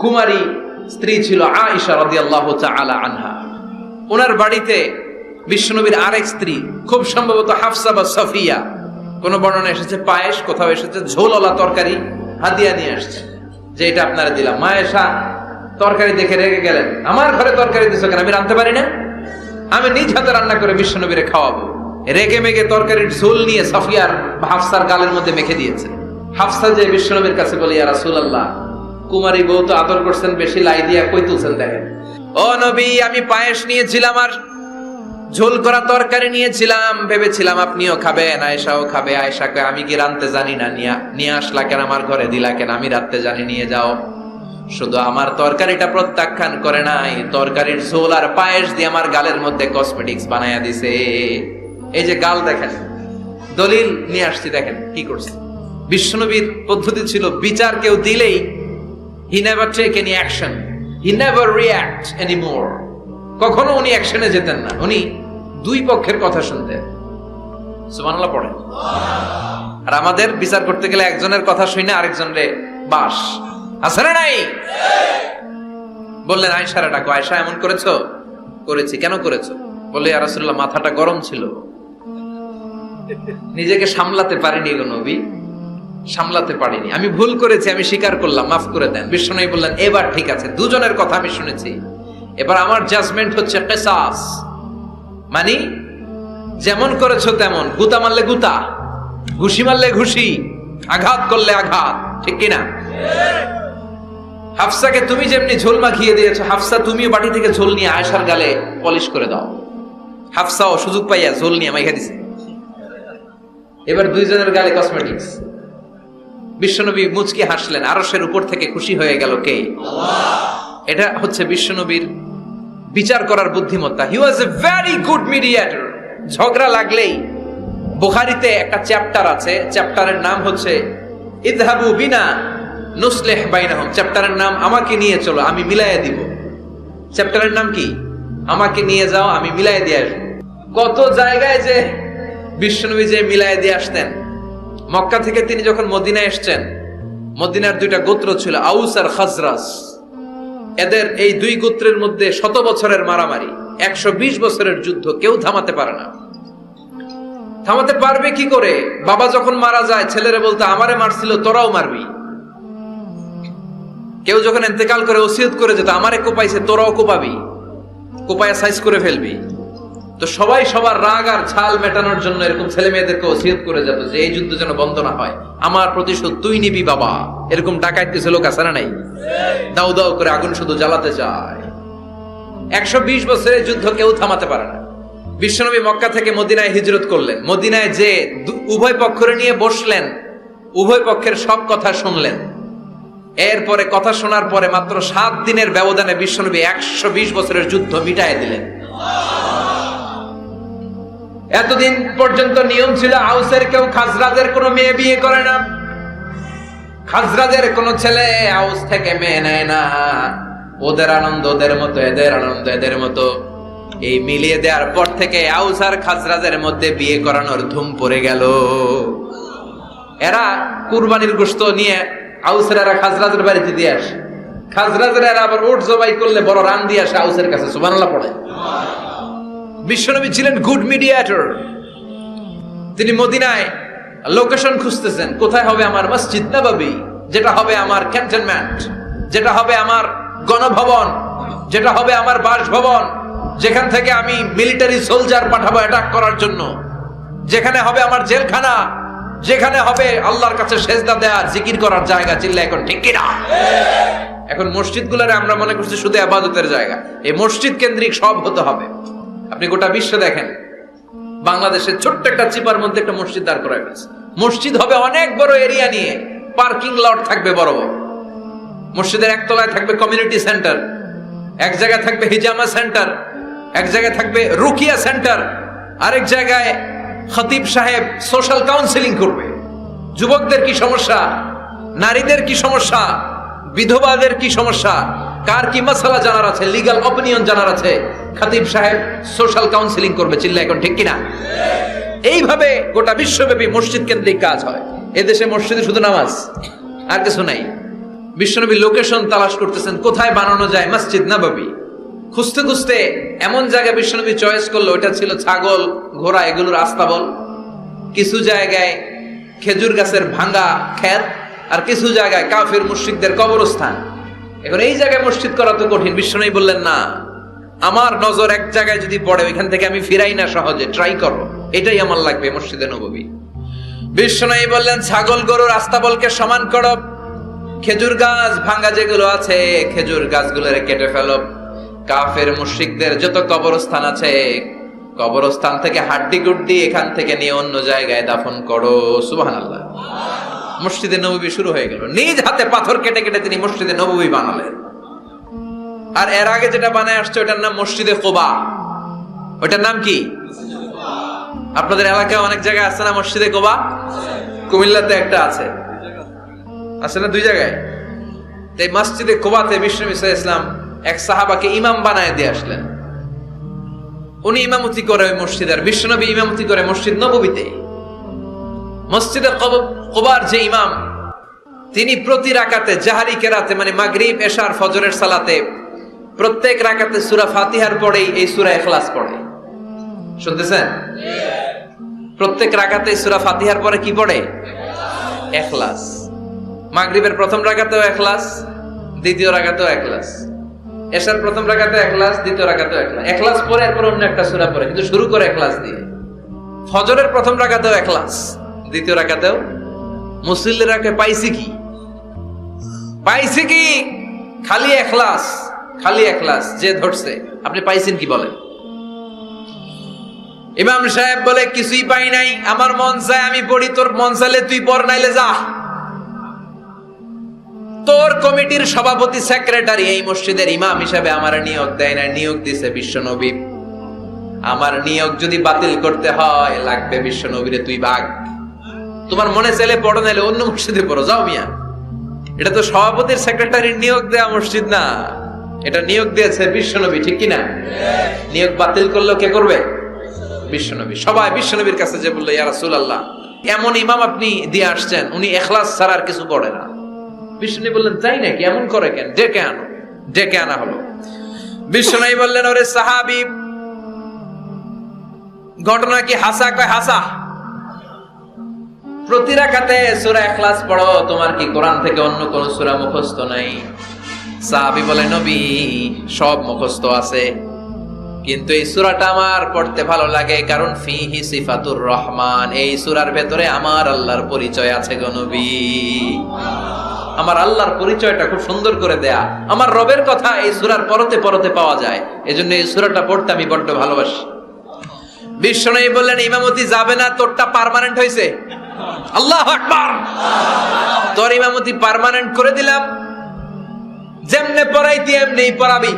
কুমারী স্ত্রী ছিল আয়েশা রাদিয়াল্লাহু তাআলা আনহা। ওনার বাড়িতে বিশ্বনবীর আরেক স্ত্রী, খুব সম্ভবত হাফসা বা সফিয়া, কোন বর্ণনা এসেছে পায়েস, কোথাও এসেছে ঝোলওয়ালা তরকারি হাদিয়া নিয়ে আসছে, যে এটা আপনারা দিলাম। মা আয়েশা তরকারি দেখে রেগে গেলেন, আমার ঘরে তরকারি দিছো কেন? আমি রাঁধতে পারি না? আমি নিজ হাতে রান্না করে বিশ্বনবীরে খাওয়াবো। রেগে মেগে তরকারির ঝোল নিয়ে সফিয়ার বা হাফসার গালের মধ্যে মেখে দিয়েছে। হাফসা যে বিশ্বনবীর কাছে বলি, ইয়া রাসূলুল্লাহ, কুমারী বউ তো আদর করছেন বেশি, লাই দিয়া কই তুলছেন দেখেন। ও নবী, আমি পায়েস নিয়েছিলাম আর ঝোল করা তরকারি নিয়েছিলাম, ভেবেছিলাম আপনিও খাবেন, আয়েশাও খাবে। আয়েশাকে আমি কি রাঁধতে জানি না, নিয়ে আসলা কেন আমার ঘরে, দিলা কেন? আমি রাঁধতে জানি, নিয়ে যাও। শুধু আমার তরকারিটা প্রত্যাখ্যান করে নাই, তরকারির ঝোল আর পায়েস দিয়ে আমার গালের মধ্যে কসমেটিক্স বানায়া দিছে। এই যে গাল দেখেন, দলিল নিয়ে আসছি, দেখেন কি করছে। বিশ্বনবীর পদ্ধতি ছিল, বিচার কেউ দিলেই he never take any action, he never react anymore। কখনো উনি অ্যাকশনে যেতেন না, উনি দুই পক্ষের কথা শুনতেন। সুবহানাল্লাহ পড়েন। আর আমাদের বিচার করতে গেলে একজনের কথা শুনে আরেকজনের বাস আছে না নাই? বললেন আয়েশারে ডাকো, আয়েশা এমন করেছো? করেছি। কেন করেছো? বলে ইয়া রাসূলুল্লাহ, মাথাটা গরম ছিল, নিজেকে সামলাতে পারিনি গো নবী, সামলাতে পারিনি, আমি ভুল করেছি, আমি স্বীকার করলাম, মাফ করে দেন। বিশ্বনবী বললেন, এবার ঠিক আছে, দুজনের কথা আমি শুনেছি, এবার আমার জাজমেন্ট হচ্ছে কিসাস, মানে যেমন করেছো তেমন, গুতা মারলে গুতা, ঘুষি মারলে ঘুষি, আঘাত করলে আঘাত, ঠিক কিনা? হাফসাকে তুমি যেমনি ঝোল মাখিয়ে দিয়েছো, হাফসা তুমিও বাটি থেকে ঝোল নিয়ে আয়েশার গালে পলিশ করে দাও। হাফসাও সুযোগ পাইয়া ঝোল নিয়ে মাইখা দিছে। এবার দুইজনের গালে কসমেটিক্স। বিশ্বনবী মুচকি হাসলেন, আরশের উপর থেকে খুশি হয়ে গেল কে? আল্লাহ। এটা হচ্ছে বিশ্বনবীর বিচার করার বুদ্ধিমত্তা। হি ওয়াজ এ ভেরি গুড মিডিয়েটর। ঝগড়া লাগলেই, বুখারীতে একটা চ্যাপ্টার আছে, চ্যাপ্টারের নাম হচ্ছে ইযহাবু বিনা নুসলিহ বাইনাহুম। চ্যাপ্টারের নাম আমাকে নিয়ে চলো, আমি মিলাইয়া দিব। চ্যাপ্টারের নাম কি? আমাকে নিয়ে যাও, আমি মিলাইয়া দিয়ে আসবো। কত জায়গায় যে বিশ্বনবী যে মিলাইয়া দিয়ে আসতেন। মক্কা থেকে তিনি যখন মদিনায় এসেছেন, মদিনার দুইটা গোত্র ছিল, আউস আর খাজরাজ। এদের এই দুই গোত্রের মধ্যে 100 বছরের মারামারি, 120 বছরের যুদ্ধ, কেউ থামাতে পারে না। থামাতে পারবে কি করে? বাবা যখন মারা যায়, ছেলেরা বলতো আমারে মারছিল, তোরাও মারবি। কেউ যখন ইন্তেকাল করে ওসিয়ত করে যেত, আমারে কোপাইছে, তোরাও কোপাবি, কোপায়া সাইজ করে ফেলবি। তো সবাই সবার রাগ আর ঝাল মেটানোর জন্য এরকম ছেলে মেয়েদেরকে ওসিয়ত করে যেত যে এই যুদ্ধ যেন বন্ধ না হয়, আমার প্রতিশোধ তুই নিবি বাবা। এরকম ডাকাত কিছু লোক আছে না নাই? দাউ দাউ করে আগুন শুধু জ্বালাতে চায়। 120 বছরের যুদ্ধ কেউ থামাতে পারে না। বিশ্বনবী মক্কা থেকে মদিনায় হিজরত করলেন। মদিনায় যে উভয় পক্ষের নিয়ে বসলেন, উভয় পক্ষের সব কথা শুনলেন। এরপরে কথা শোনার পরে মাত্র 7 দিনের ব্যবধানে বিশ্বনবী 120 বছরের যুদ্ধ মিটায় দিলেন। এতদিন পর্যন্ত নিয়ম ছিল, আউসের কেউ খাজরাজের কোনো মেয়ে বিয়ে করে না, খাজরাজের কোনো ছেলে আউস থেকে মেয়ে নেয় না। ওদের আনন্দ ওদের মতো, এদের আনন্দ এদের মতো। এই মিলিয়ে দেওয়ার পর থেকে আউস আর খাজরাজের মধ্যে বিয়ে করানোর ধুম পড়ে গেল। এরা কুরবানির গোশত নিয়ে আউসের এরা খাজরাজের বাড়িতে দিয়ে আসে, খাজরাজের এরা আবার ওট জবাই করলে বড় রান দিয়ে আসে আউসের কাছে। সুবহানাল্লাহ পড়ে। বিশ্বনবী ছিলেন গুড মিডিয়েটর। তিনি মদিনায় লোকেশন খুঁজতেছেন, কোথায় হবে আমার মসজিদ নববী, যেটা হবে আমার ক্যান্টনমেন্ট, যেটা হবে আমার গণভবন, যেটা হবে আমার বাসভবন, যেখান থেকে আমি মিলিটারি সোলজার পাঠাবো অ্যাটাক করার জন্য, যেখানে হবে আমার জেলখানা, যেখানে হবে আল্লাহর কাছে সেজদা দেওয়ার জিকির করার জায়গা। চিল্লা এখন ঠিক কিনা? এখন মসজিদগুলোরে আমরা মনে করছি শুধু ইবাদতের জায়গা। এই মসজিদ কেন্দ্রিক সব হতে হবে। আপনি গোটা বিশ্ব দেখেন, বাংলাদেশের ছোট্ট একটা চিপার মধ্যে একটা মসজিদ দাঁড় করা হয়েছে। মসজিদ হবে অনেক বড় এরিয়া নিয়ে, পার্কিং লট থাকবে বড় বড়। মসজিদের একতলায় থাকবে কমিউনিটি সেন্টার, এক জায়গায় থাকবে হিজামা সেন্টার, এক জায়গায় থাকবে রুকিয়া সেন্টার, আরেক জায়গায় খতিব সাহেব সোশ্যাল কাউন্সিলিং করবে। যুবকদের কি সমস্যা, নারীদের কি সমস্যা, বিধবাদের কি সমস্যা, কার কি মাসালা জানার আছে, লিগ্যাল অপিনিয়ন জানার আছে, খতিব সাহেব সোশ্যাল কাউন্সিলিং করবে। চিল্লা এখন ঠিক কিনা? এইভাবে গোটা বিশ্বব্যাপী মসজিদ কেন্দ্রিক কাজ হয়। এদেশে মসজিদে শুধু নামাজ, আর কিছু নাই। বিশ্বনবী লোকেশন তালাশ করতেছেন কোথায় বানানো যায় মসজিদ নববী। খুঁজতে খুঁজতে এমন জায়গায় বিশ্বনবী চয়েস করলো, ওটা ছিল ছাগল ঘোড়া এগুলোর আস্তাবল, কিছু জায়গায় খেজুর গাছের ভাঙা ক্ষেত, আর কিছু জায়গায় কাফির মুশরিকদের কবরস্থান। এখন এই জায়গায় মসজিদ করা তো কঠিন। বিশ্বনবী বললেন না, আমার নজর এক জায়গায় যদি পড়ে ওইখান থেকে আমি ফিরাই না সহজে, ট্রাই করো, এটাই আমার লাগবে মসজিদে নববী। বিশ্বনবী বললেন ছাগল গরুর আস্তাবলকে সমান করো, খেজুর গাছ ভাঙা যেগুলো আছে খেজুর গাছগুলোরে কেটে ফেলো, কাফের মুশরিকদের যত কবরস্থান আছে কবরস্থান থেকে হাড্ডি গুড্ডি এখান থেকে নিয়ে অন্য জায়গায় দাফন করো। সুবহানাল্লাহ। মসজিদে নববী শুরু হয়ে গেল। নিজ হাতে পাথর কেটে কেটে তিনি মসজিদে নববী বানালেন। আর এর আগে যেটা বানায় আসছে ওটার নাম মসজিদে কুবা। ওটার নাম কি? আপনাদের এলাকায় অনেক জায়গায় আছে না মসজিদে কুবা? কুমিল্লাতে একটা আছে, আছে না? 2 জায়গায়। তাই মসজিদে কুবাতে বিশ্বনবী সাল্লাল্লাহু আলাইহি ওয়াসাল্লাম এক সাহাবাকে ইমাম বানায় দিয়ে আসলেন। উনি ইমামতি করে ওই মসজিদের, বিশ্বনবী ইমামতি করে মসজিদ নববীতে। মসজিদে কুবার যে ইমাম, তিনি প্রতি রাকাতে জাহারি কেরাতে মানে মাগরিব এশার ফজরের সালাতে প্রত্যেক রাকাতে সূরা ফাতিহার পরেই এই সূরা ইখলাস পড়ে। শুনতেছেন? প্রত্যেক রাকাতে সূরা ফাতিহার পরে কি পড়ে? ইখলাস। মাগরিবের প্রথম রাকাতেও ইখলাস, দ্বিতীয় রাকাতেও ইখলাস, এশার প্রথম রাকাতে ইখলাস, দ্বিতীয় রাকাতেও ইখলাস। ইখলাস পরে এরপর অন্য একটা সূরা পড়ে, কিন্তু শুরু করে ইখলাস দিয়ে। ফজরের প্রথম রাকাতেও ইখলাস, দ্বিতীয় রাকাতেও। মুসল্লিরাকে পাইছি কি? পাইছি কি? খালি ইখলাস, খালি ইখলাস যে ধরছে। আপনি পাইছেন কি বলেন? ইমাম সাহেব বলে কিছুই পাই নাই, আমার মন চায় আমি পড়ি, তোর মন চাইলে তুই পড়, নাইলে যা। তোর কমিটির সভাপতি সেক্রেটারি এই মসজিদের ইমাম হিসাবে আমার নিয়োগ দেয় না, নিয়োগ দিছে বিশ্বনবী। আমার নিয়োগ যদি বাতিল করতে হয় লাগবে বিশ্বনবীরে তুই ভাগ। তোমার মনে চাইলে পড়ো, নাইলে অন্য মসজিদে পড়ো, যাও মিয়া। এটা তো সভাপতির সেক্রেটারির নিয়োগ দেয়া মসজিদ না, এটা নিয়োগ দিয়েছে বিশ্বনবী, ঠিক কিনা? নিয়োগ বাতিল করলেও কে করবে? বিশ্বনবী। সবাই বিশ্বনবীর কাছে যে বললো, ইয়া রাসূলুল্লাহ, এমন ইমাম আপনি দিয়ে আসছেন উনি ইখলাস ছাড়া আর কিছু পড়ে না। বিশ্বনবী বললেন তাই নাকি? এমন করে কেন? ডেকে আনো। ডেকে আনা হলো। বিশ্বনবী বললেন, ওরে সাহাবী, ঘটনা কি হাসা? কয় হাসা। প্রতি রাকাতে সূরা ইখলাস পড়ো, তোমার কি কোরআন থেকে অন্য কোন সূরা মুখস্থ নাই? সাহাবী বলে, নবী সব মুখস্থ আছে, কিন্তু এই সূরাটা আমার পড়তে ভালো লাগে, কারণ ফিহি সিফাতুর রহমান, এই সূরার ভেতরে আমার আল্লাহর পরিচয় আছে গো নবী। আমার আল্লাহর পরিচয়টা খুব সুন্দর করে দেয়া, আমার রবের কথা এই সূরার পরতে পরতে পাওয়া যায়, এজন্য এই সূরাটা পড়তে আমি বড্ড ভালোবাসি। বিশ্বনবী বললেন, ইমামতি যাবে না, তোরটা পার্মানেন্ট হয়েছে। আল্লাহু আকবার। তোর ইমামতি পার্মানেন্ট করে দিলাম, যেমনে পড়াইতি এমনি পড়াবি।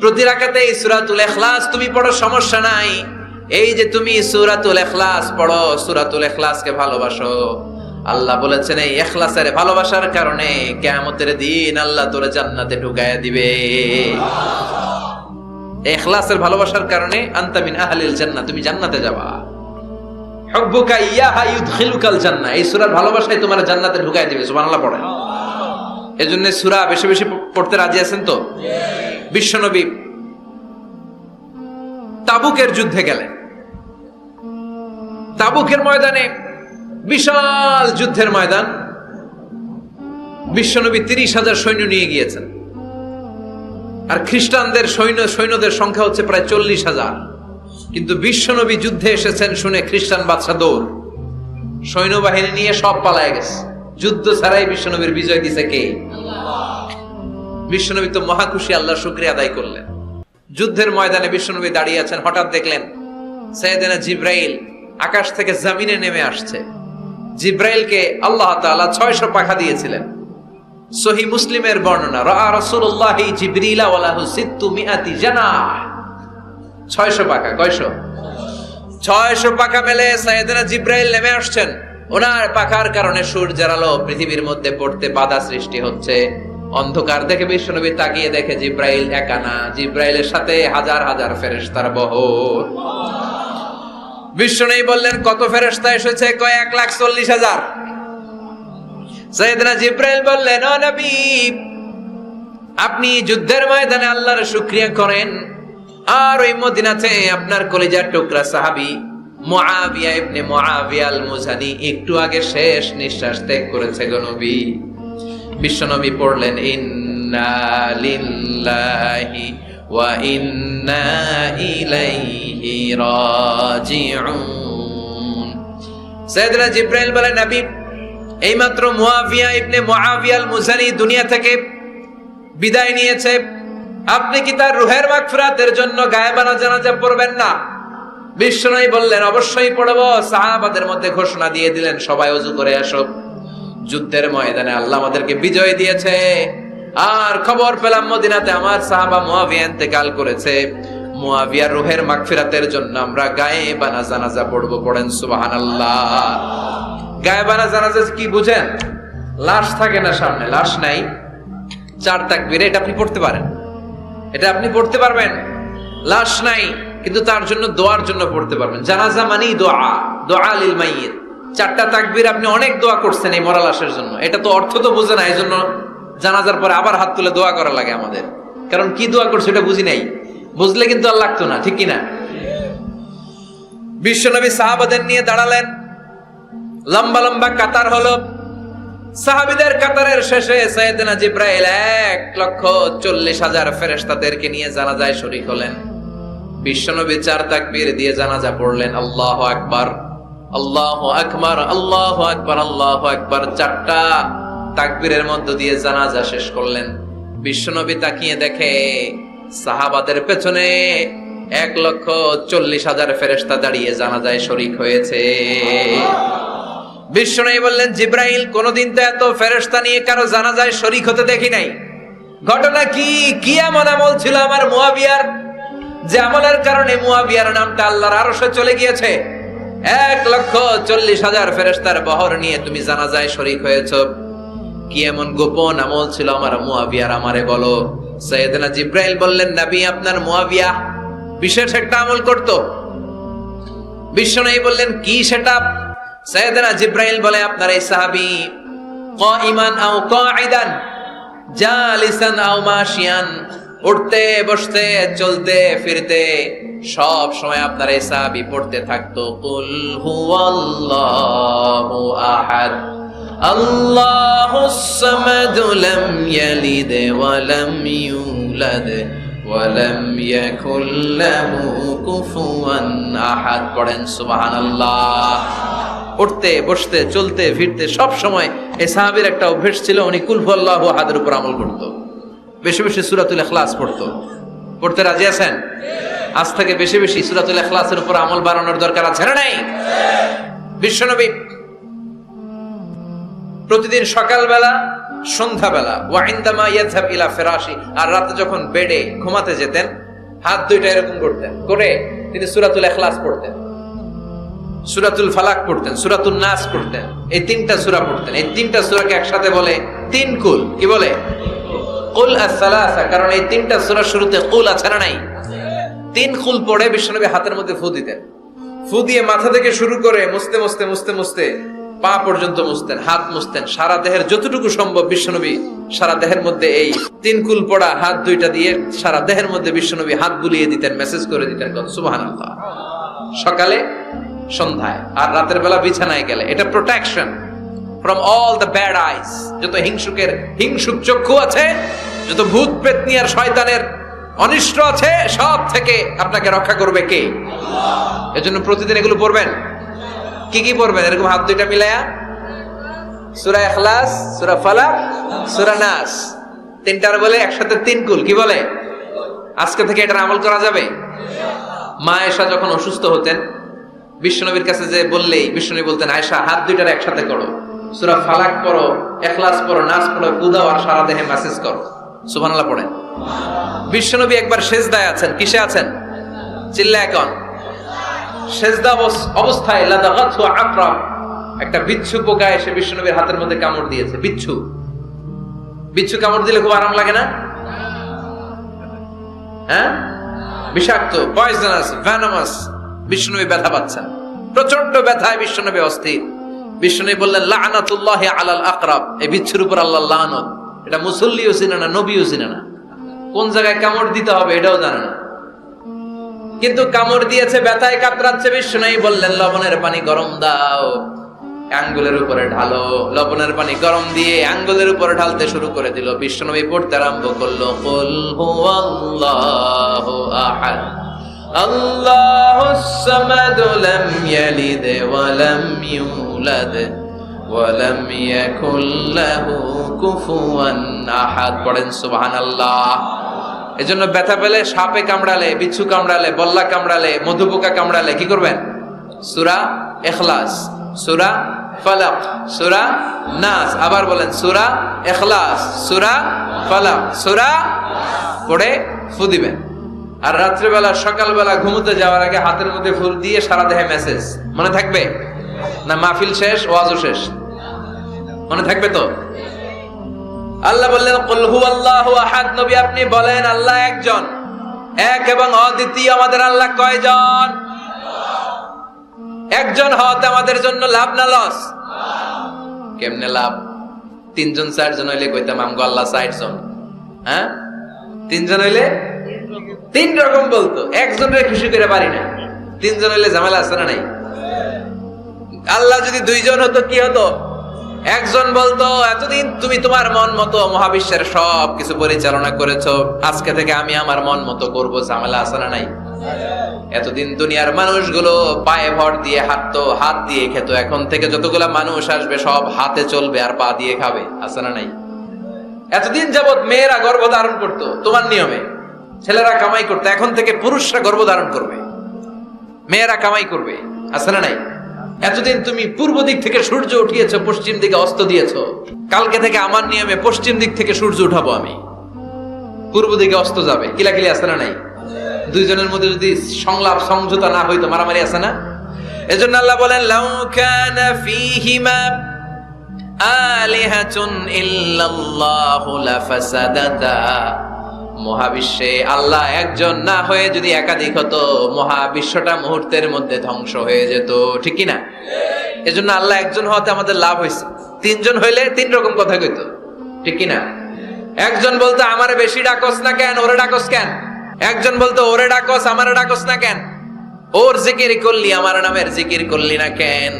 প্রতি রাকাতে এই সূরাতুল ইখলাস তুমি পড়ো, সমস্যা নাই। এই যে তুমি সূরাতুল ইখলাস পড়ো, সূরাতুল ইখলাসকে ভালোবাসো, আল্লাহ বলেছেন এই ইখলাসের ভালোবাসার কারণে কিয়ামতের দিন আল্লাহ তোরে জান্নাতে ঢুকায়া দিবে। ইখলাসের ভালোবাসার কারণে আনতা মিন আহলিল জান্নাহ, তুমি জান্নাতে যাবা। হুব্বুকা ইয়াহা ইউদখিলুকাল জান্নাহ, এই সূরার ভালোবাসায় তোমার জান্নাতে ঢুকায়া দিবে। সুবহানাল্লাহ পড়ে। এজন্য সূরা বেশি বেশি পড়তে রাজি আছেন তো? বিশ্বনবী তাবুকের যুদ্ধে গেলেন। তাবুকের ময়দানে বিশাল যুদ্ধের ময়দান, বিশ্বনবী 30,000 সৈন্য নিয়ে গিয়েছেন, আর খ্রিস্টানদের সৈন্যদের সংখ্যা হচ্ছে প্রায় 40,000। কিন্তু বিশ্বনবী যুদ্ধে এসেছেন শুনে খ্রিস্টান বাদশা দৌড়, সৈন্যবাহিনী নিয়ে সব পালায় গেছে। যুদ্ধ ছাড়াই বিশ্বনবীর বিজয় দিছে কে? বিশ্বনবী তো মহাখুশি, আল্লাহর শুকরিয়া আদায় করলেন। যুদ্ধের ময়দানে বিশ্বনবী দাঁড়িয়ে আছেন, হঠাৎ দেখলেন সাইয়েদনা জিব্রাইল আকাশ থেকে জমিনে নেমে আসছে। জিব্রাইলকে আল্লাহ তাআলা 600 পাখা দিয়েছিলেন। সহিহ মুসলিমের বর্ণনা, রাআ রাসূলুল্লাহ জিবরিলা ওয়া লাহু 600 জানাহ। 600 পাখা। কয়শো? 600 পাখা মেলে সাইয়েদনা জিব্রাইল নেমে আসছেন। ওনার পাখার কারণে সূর্যের আলো পৃথিবীর মধ্যে পড়তে বাধা সৃষ্টি হচ্ছে। অন্ধকার দেখে বিশ্বনবী তাকিয়ে দেখে জিব্রাইল একা না, জিব্রাইলের সাথে হাজার হাজার ফেরেশতার বহর। বিশ্বনবী বললেন, কত ফেরেশতা এসেছে? কয় 1,40,000। সাইয়েদনা জিব্রাইল বললেন, ও নবী, আপনি যুদ্ধের ময়দানে আল্লাহর শুকরিয়া করেন, আর ওই মদিনাতে আপনার কলিজার টুকরা সাহাবী মুআবিয়া ইবনে মুআবিয়া আল মুজানি একটু আগে শেষ নিঃশ্বাস ত্যাগ করেছে গো নবী। বিশ্বনবী পড়লেন, ইন্না লিল্লাহি ওয়া ইন্না ইলাইহি রাজিউন। সাইয়েদনা জিব্রাইল বলেন, নবী, এইমাত্র মুআবিয়া ইবনে মুআবিয়া আল মুজানি দুনিয়া থেকে বিদায় নিয়েছে, আপনি কি তার রুহের মাগফিরাতের জন্য গায়েবানা জানাজা পড়বেন না? বিশ্বনবী বললেন, অবশ্যই পড়ব। সাহাবাদের মধ্যে ঘোষণা দিয়ে দিলেন, সবাই ওযু করে আসো, যুদ্ধের ময়দানে আল্লাহ আমাদেরকে বিজয় দিয়েছে, আর খবর পেলাম মদিনাতে আমার সাহাবা মুআবিয়া ইন্তেকাল করেছে, মুআবিয়ার রুহের মাগফিরাতের জন্য আমরা গায়েবানা জানাজা পড়ব। পড়েন সুবহানাল্লাহ। গায়েবানা জানাজা কি বুঝেন? লাশ থাকে না সামনে, লাশ নাই, 4 তাকবীর, এটা আপনি পড়তে পারেন, এটা আপনি পড়তে পারবেন। লাশ নাই কিন্তু তার জন্য দোয়ার জন্য পড়তে পারবেন। জানাজা মানেই দোয়া, দোয়া লিল মাইয়িত। 4টা তাকবীর, আপনি অনেক দোয়া করছেন এই মরা লাশের জন্য, এটা তো অর্থ তো বুঝে না, এই জন্য জানাজার পরে আবার হাত তুলে দোয়া করা লাগে আমাদের, কারণ কি দোয়া করছে এটা বুঝি নাই, বুঝলে কিন্তু আর লাগতো না, ঠিক কিনা? বিশ্বনবী সাহাবাদের নিয়ে দাঁড়ালেন, লম্বা লম্বা কাতার হলো, সাহাবীদের কাতারের শেষে সাইয়েদনা জিব্রাইল 1,40,000 ফেরেশতাদেরকে নিয়ে জানাজায় শরীক হলেন। বিশ্বনবী 4 তাকবীর দিয়ে জানাজা পড়লেন, আল্লাহু আকবার, আল্লাহু আকবার, আল্লাহু আকবার, আল্লাহু আকবার। 4টা তাকবীরের মধ্য দিয়ে জানাজা শেষ করলেন। বিশ্বনবী তাকিয়ে দেখে সাহাবাদের পেছনে 1,40,000 ফেরেশতা দাঁড়িয়ে জানাজায় শরীক হয়েছে। বিশ্বনবী বললেন, জিব্রাইল, কোনদিন তো এত ফেরেশতা নিয়ে কারো জানাজায় শরীক হতে দেখি নাই। ঘটনা কি? কি এমন আমল ছিল আমার মুআবিয়ার, যে আমলের কারণে মুআবিয়ার নামটা আল্লাহর আরশে চলে গিয়েছে? 1,40,000 ফেরেশতার বহর নিয়ে তুমি জানাজায় শরীক হয়েছো, কি এমন গোপন আমল ছিল আমার মুআবিয়ার, আমারে বলো। সাইয়েদনা জিব্রাইল বললেন, নবী, আপনার মুআবিয়া বিশেষ একটা আমল করত। বিশ্বনবী বললেন, কি সেটা? সাইয়েদনা জিব্রাইল বলে, আপনার এই সাহাবী কাইমান আও কাঈদান, জালিসান আও মাশিয়ান, উঠতে বসতে চলতে ফিরতে সব সময় আপনার এই সাহাবী পড়তে থাকতো, কুল হুয়াল্লাহু আহাদ, আল্লাহুস সামাদ, লাম ইয়ালিদ ওয়া লাম ইউলাদ ওয়া লাম ইয়াকুল লাহু কুফুয়ান আহাদ। পড়েন সুবহানাল্লাহ। উঠতে বসতে চলতে ফিরতে সব সময় এই সাহাবীর একটা অভ্যাস ছিল, উনি কুল হুয়াল্লাহু আহাদের উপর আমল করত, বেশি বেশি সূরাতুল ইখলাস পড়তো। পড়তে রাজি আছেন? আজ থেকে বেশি বেশি সূরাতুল ইখলাসের উপর আমল বাড়ানোর দরকার আছে না নাই? বিশ্বনবী প্রতিদিন সকালবেলা, সন্ধ্যাবেলা, ওয়া ইনদামা ইয়াযহাব ইলা ফিরাশি, আর রাতে যখন বেডে ঘুমাতে যেতেন, হাত দুইটা এরকম করতেন, করে তিনি সূরাতুল ইখলাস পড়তেন, সূরাতুল ফালাক পড়তেন, সূরাতুন নাস পড়তেন, এই 3টা সূরা পড়তেন। এই 3টা সূরাকে একসাথে বলে 3 কুল। কি বলে? কুল আস-সালাসা, কারণ এই 3টা সূরার শুরুতে কুল আছে না নাই? 3 কুল পড়ে বিশ্বনবী হাতের মধ্যে ফু দিতেন। ফু দিয়ে মাথা থেকে শুরু করে মুছতে মুছতে মুছতে মুছতে পা পর্যন্ত মুছতেন, হাত মুছতেন, সারা দেহের যতটুকু সম্ভব বিশ্বনবী সারা দেহের মধ্যে এই 3 কুল পড়া হাত দুইটা দিয়ে সারা দেহের মধ্যে বিশ্বনবী হাত বুলিয়ে দিতেন, মেসেজ করে দিতেন, সুবহানাল্লাহ। সকালে, সন্ধ্যায়, আর রাতের বেলা বিছানায় গেলে। এটা protection from all the bad আইস। যত হিংসুক চক্ষু আছে, যত ভূত পেতনি আর শয়তানের অনিষ্ট আছে, সব থেকে আপনাকে রক্ষা করবে কে? আল্লাহ। এজন্য প্রতিদিন এগুলো পড়বেন। কি কি পড়বেন? এরকম হাত দুইটা মিলায়া সূরা ইখলাস, সূরা ফালাক, সূরা নাস, 3টার বলে একসাথে 3 কুল। কি বলে? আজকে থেকে এটার আমল করা যাবে। মা আয়েশা যখন অসুস্থ হতেন, বিশ্বনবীর কাছে যে বললেই বিশ্বনবী বলতেন, আয়েশা, হাত দুইটার একসাথে করো, সূরা ফালাক পড়ো, ইখলাস পড়ো, নাস পড়ো, ফুদাও, আর সারা দেহে মেসেজ করো। সুবহানাল্লাহ পড়েন। বিশ্বনবী একবার সেজদায় আছেন। কিসে আছেন? চিল্লায় কোন? সেজদা অবস্থায় লাদাগাতহু আকরাব, একটা বিচ্ছু পোকা এসে বিশ্বনবীর হাতের মধ্যে কামড় দিয়েছে। বিচ্ছু কামড় দিলে খুব আরাম লাগে না? হ্যাঁ, বিষাক্ত, পয়জনাস, ভেনামাস। বিশ্বনবী ব্যথা পাচ্ছেন, প্রচন্ড ব্যথায় বিশ্বনবী অস্থির। বিষ্ণু বললেন লাআনাতুল্লাহি আলাল আকরাব, এই বিচ্ছুর উপর আল্লাহর লানত। এটা মুসল্লিও চিনে না, নবীও চিনে না, কোন জায়গায় কামড় দিতে হবে এটাও জানে না, কিন্তু কামড় দিয়েছে, ব্যথায় কাতরাচ্ছে। বিষ্ণু বললেন লবণের পানি গরম দাও, আঙ্গুলের উপরে ঢালো। লবণের পানি গরম দিয়ে আঙ্গুলের উপরে ঢালতে শুরু করে দিল। বিশ্বনবী পড়তে আরম্ভ করলো কুল হুয়াল্লাহু আহাদ আল্লাহুস সামাদ লাম ইয়ালিদ ওয়া লাম ইউলাদ ওয়া লাম ইয়াকুল লাহু কুফুয়ান আহাদ। পড়েন সুবহানাল্লাহ। এজন্য ব্যথা পেলে, সাপে কামড়ালে, বিচ্ছু কামড়ালে, বল্লা কামড়ালে, মধুপোকা কামড়ালে কি করবেন? সূরা ইখলাস, সূরা ফালাক, সূরা নাস। আবার বলেন সূরা ইখলাস, সূরা ফালাক, সূরা পড়ে ফু দিবেন। আর রাত্রিবেলা, সকালবেলা ঘুমোতে যাওয়ার আগে হাতের মধ্যে ফুল দিয়ে সারা দেহে মেসেজ। মনে থাকবে না? মাহফিল শেষ, ওয়াজও শেষ, মনে থাকবে তো? আল্লাহ বললেন কুল হুয়াল্লাহু আহাদ। নবী আপনি বলেন আল্লাহ একজন, এক এবং অদ্বিতীয়। আমাদের আল্লাহ কয়জন? একজন হওয়াতে আমাদের জন্য লাভ না লস? কেমনে লাভ? 3 জন 4 জন হইলে কইতাম আমগো আল্লাহ 60 জন। হ্যাঁ, 3 জন হইলে 3 রকম বলতো, একজনের খুশি করে পারি না। 3 জন হইলে ঝামেলা আছে না নাই? আল্লাহ যদি 2 জন হতো কি হতো? একজন বলতো এতদিন তুমি তোমার মন মতো মহাবিশ্বের সব কিছু পরিচালনা করেছো, আজকে থেকে আমি আমার মন মতো করবো। ঝামেলা আছে না নাই? এতদিন দুনিয়ার মানুষগুলো পায়ে ভর দিয়ে হাঁটতো, হাত দিয়ে খেত, এখন থেকে যতগুলা মানুষ আসবে সব হাতে চলবে আর পা দিয়ে খাবে। আছে না নাই? এতদিন যাবত মেয়েরা গর্ভধারণ করতো তোমার নিয়মে, ছেলেরা কামাই করতো, এখন থেকে পুরুষরা গর্ভধারণ করবে, মেয়েরা কামাই করবে। আছে না নাই? এতদিন তুমি পূর্ব দিক থেকে সূর্য উঠিয়েছো, পশ্চিম দিকে অস্ত দিয়েছো, কালকে থেকে আমার নিয়মে পশ্চিম দিক থেকে সূর্য উঠাবো আমি, পূর্ব দিকে অস্ত যাবে। কিলাকিলি আছে না নাই? 2 জনের মধ্যে যদি সংলাপ সমঝোতা না হইতো মারামারি আছে না? এজন্য আল্লাহ বলেন লাউ কানা ফীহিমা আলিহাতুন ইল্লাল্লাহু লাফাসাদাতা। মহাবিশ্বে আল্লাহ একজন না হয়ে যদি একাধিক হতো, মহাবিশ্বটা মুহূর্তের মধ্যে ধ্বংস হয়ে যেত। ঠিক কি না? এজন্য আল্লাহ একজন হওয়াতে আমাদের লাভ হয়েছে। 3 জন হইলে 3 রকম কথা কইতো। ঠিক কি না? একজন বলতো আমারে বেশি ডাকস না কেন, ওরে ডাকস কেন? একজন বলতো ওরে ডাকস, আমারে ডাকস না কেন? ওর জিকির করলি, আমার নামের জিকির করলি না কেন?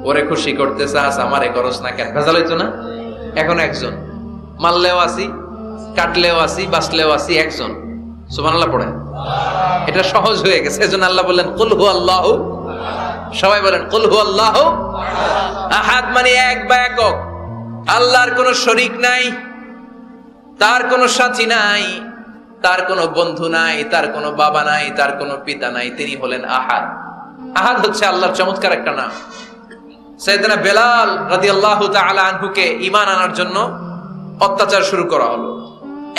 ওরে খুশি করতে চাস, আমারে করস না কেন? ভেজাল হইতো না? এখন একজন, মারলেও আসি, কাটলেও আসি, বাঁচলেও আসি, একজন। সুবহানাল্লাহ পড়েন। এটা সহজ হয়ে গেছে। এজন্য আল্লাহ বললেন কুল হুয়াল্লাহু, সবাই বলেন কুল হুয়াল্লাহু আহাদ, মানে এক বা একক। আল্লাহর কোনো শরীক নাই, তার কোনো সাথী নাই, তার কোনো বন্ধু নাই, তার কোনো বাবা নাই, তার কোনো পিতা নাই, তিনি হলেন আহাদ। আহাদ হচ্ছে আল্লাহর চমৎকার একটা নাম। সাইয়েদনা বেলাল রাদিয়াল্লাহু তাআলা আনহুকে ঈমান আনার জন্য অত্যাচার শুরু করা হলো।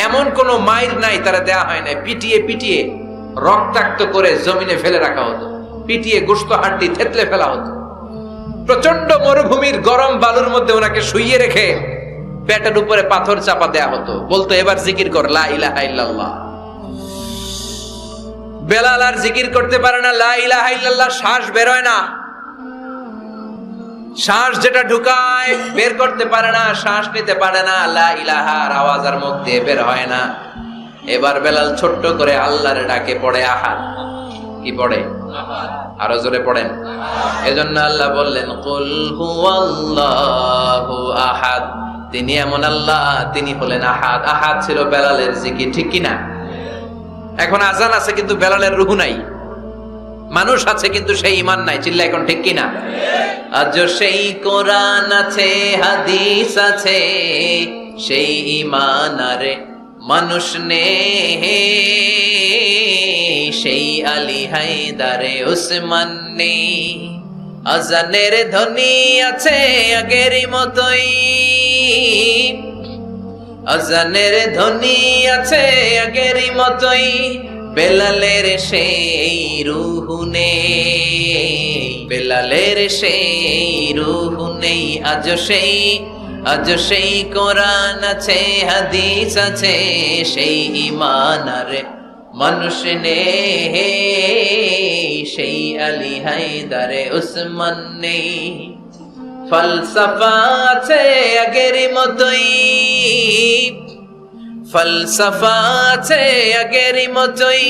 এমন কোন মাইর নাই তারা দেয়া হয় না, পিটিয়ে পিটিয়ে রক্তাক্ত করে জমিনে ফেলে রাখা হতো, পিটিয়ে গোশত হাড্ডি থেতলে ফেলা হতো। প্রচন্ড মরুভূমির গরম বালুর মধ্যে ওনাকে শুইয়ে রেখে পেটের উপরে পাথর চাপা দেয়া হতো, বলতো এবার জিকির কর লা ইলাহা ইল্লাল্লাহ। বেলাল আর জিকির করতে পারে না, লা ইলাহা ইল্লাল্লাহ শ্বাস বের হয় না, শ্বাস যেটা ঢুকায় বের করতে পারে না, শ্বাস নিতে পারে না, লা ইলাহার আওয়াজ আর মুখ দিয়ে বের হয় না। এবার বেলাল ছোট্ট করে আল্লাহর ডাকে পড়ে আহাদ। কি পড়ে? আরো জোরে পড়েন। এজন্য আল্লাহ বললেন কুল হুয়াল্লাহু আহাদ, তিনি এমন আল্লাহ, তিনি হলেন আহাদ। আহাদ ছিল বেলালের জিকির। ঠিক কি না? এখন আজান আছে কিন্তু বেলালের রূহ নাই, মানুষ আছে কিন্তু সেই ঈমান নাই। চিল্লা এখন ঠিক কি না? আজ সেই কোরআন আছে, হাদিস আছে, সেই ঈমান আরে মানুষ নেই, সেই আলী হায়দারে উসমান নেই। আজানের ধ্বনি আছে আগেরই মতোই, আজানের ধ্বনি আছে আগেরই মতোই, বেলালের সেই রূহ নেই, বেলালের সেই রূহ নেই। আজ সেই কোরআন আছে, হাদিস আছে, সেই ঈমান আর মানুষ নেই, সেই আলী হায়দারে উসমান নেই। ফলসফা আছে আগের মতোই, ফলসফা আছে আগের মতোই,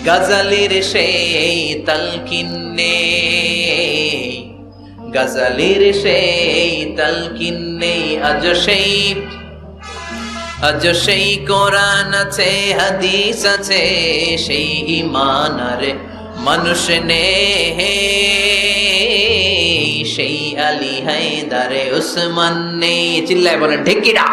গজলের সেই তালকিন নেই, গজলের সেই তালকিন নেই। আজ সেই কোরআন আছে, হাদিস আছে, সেই ঈমান আর মানুষ নেই, সেই আলী হায়দার উসমান নেই। চিল্লায় বলেন ঠিক কিনা?